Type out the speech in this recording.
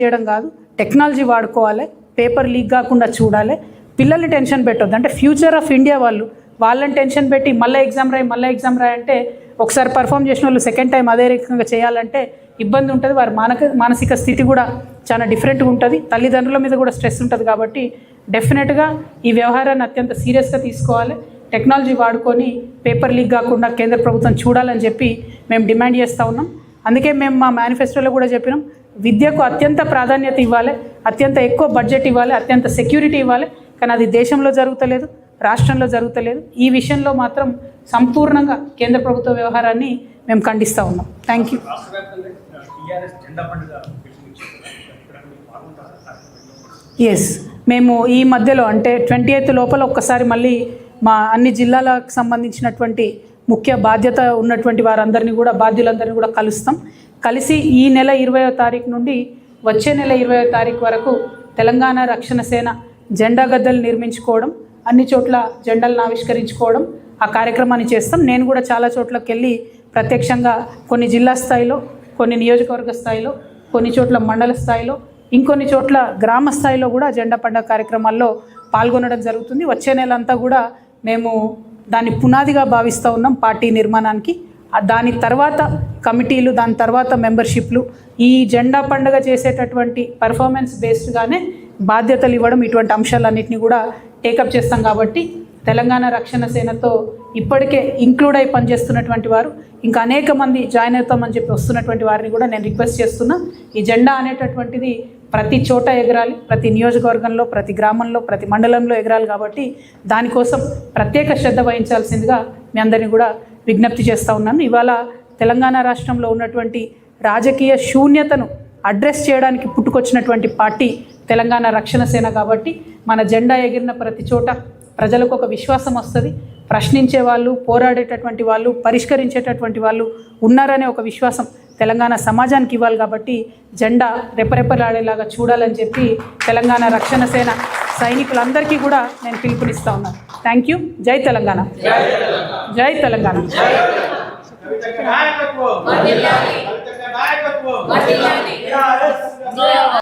చేయడం కాదు, టెక్నాలజీ వాడుకోవాలి, పేపర్ లీక్ కాకుండా చూడాలి, పిల్లల్ని టెన్షన్ పెట్టొద్దు. అంటే ఫ్యూచర్ ఆఫ్ ఇండియా వాళ్ళని టెన్షన్ పెట్టి మళ్ళీ ఎగ్జామ్ రాయి అంటే ఒకసారి పర్ఫామ్ చేసిన వాళ్ళు సెకండ్ టైం అదే రకంగా చేయాలంటే ఇబ్బంది ఉంటుంది. వారి మానసిక స్థితి కూడా చాలా డిఫరెంట్గా ఉంటుంది, తల్లిదండ్రుల మీద కూడా స్ట్రెస్ ఉంటుంది. కాబట్టి డెఫినెట్గా ఈ వ్యవహారాన్ని అత్యంత సీరియస్గా తీసుకోవాలి, టెక్నాలజీ వాడుకొని పేపర్ లీక్ కాకుండా కేంద్ర ప్రభుత్వం చూడాలని చెప్పి మేము డిమాండ్ చేస్తూ ఉన్నాం. అందుకే మేము మా మేనిఫెస్టోలో కూడా చెప్పినాం, విద్యకు అత్యంత ప్రాధాన్యత ఇవ్వాలి, అత్యంత ఎక్కువ బడ్జెట్ ఇవ్వాలి, అత్యంత సెక్యూరిటీ ఇవ్వాలి. కానీ అది దేశంలో జరుగుతలేదు, రాష్ట్రంలో జరుగుతలేదు. ఈ విషయంలో మాత్రం సంపూర్ణంగా కేంద్ర ప్రభుత్వ వ్యవహారాన్ని మేము ఖండిస్తూ ఉన్నాం. Thank you. ఎస్, మేము ఈ మధ్యలో అంటే 28 లోపల ఒక్కసారి మళ్ళీ మా అన్ని జిల్లాలకు సంబంధించినటువంటి ముఖ్య బాధ్యత ఉన్నటువంటి వారందరినీ కూడా బాధ్యులందరినీ కూడా కలుస్తాం. కలిసి ఈ నెల 20వ తారీఖు నుండి వచ్చే నెల 20వ తారీఖు వరకు తెలంగాణ రక్షణ సేన జెండా గద్దెలు నిర్మించుకోవడం, అన్ని చోట్ల జెండాలను ఆవిష్కరించుకోవడం ఆ కార్యక్రమాన్ని చేస్తాం. నేను కూడా చాలా చోట్లకి వెళ్ళి ప్రత్యక్షంగా కొన్ని జిల్లా స్థాయిలో, కొన్ని నియోజకవర్గ స్థాయిలో, కొన్ని చోట్ల మండల స్థాయిలో, ఇంకొన్ని చోట్ల గ్రామ స్థాయిలో కూడా జెండా పండుగ కార్యక్రమాల్లో పాల్గొనడం జరుగుతుంది. వచ్చే నెల అంతా కూడా మేము దాన్ని పునాదిగా భావిస్తూ ఉన్నాం పార్టీ నిర్మాణానికి. దాని తర్వాత కమిటీలు, దాని తర్వాత మెంబర్షిప్లు, ఈ జెండా పండుగ చేసేటటువంటి పర్ఫార్మెన్స్ బేస్డ్గానే బాధ్యతలు ఇవ్వడం, ఇటువంటి అంశాలన్నింటినీ కూడా టేకప్ చేస్తాం. కాబట్టి తెలంగాణ రక్షణ సేనతో ఇప్పటికే ఇంక్లూడ్ అయి పనిచేస్తున్నటువంటి వారు ఇంకా అనేక మంది జాయిన్ అవుతామని చెప్పి వస్తున్నటువంటి వారిని కూడా నేను రిక్వెస్ట్ చేస్తున్నా. ఈ జెండా అనేటటువంటిది ప్రతి చోట ఎగరాలి, ప్రతి నియోజకవర్గంలో, ప్రతి గ్రామంలో, ప్రతి మండలంలో ఎగరాలి. కాబట్టి దానికోసం ప్రత్యేక శ్రద్ధ వహించాల్సిందిగా మీ అందరినీ కూడా విజ్ఞప్తి చేస్తూ ఉన్నాను. ఇవాళ తెలంగాణ రాష్ట్రంలో ఉన్నటువంటి రాజకీయ శూన్యతను అడ్రస్ చేయడానికి పుట్టుకొచ్చినటువంటి పార్టీ తెలంగాణ రక్షణ సేన. కాబట్టి మన జెండా ఎగిరిన ప్రతి చోట ప్రజలకు ఒక విశ్వాసం వస్తుంది, ప్రశ్నించే వాళ్ళు, పోరాడేటటువంటి వాళ్ళు, పరిష్కరించేటటువంటి వాళ్ళు ఉన్నారనే ఒక విశ్వాసం తెలంగాణ సమాజానికి ఇవ్వాలి. కాబట్టి జెండా రెపరెపలాడేలాగా చూడాలని చెప్పి తెలంగాణ రక్షణ సేన సైనికులందరికీ కూడా నేను పిలుపునిస్తూ ఉన్నాను. Thank you. జై తెలంగాణ, జై తెలంగాణ.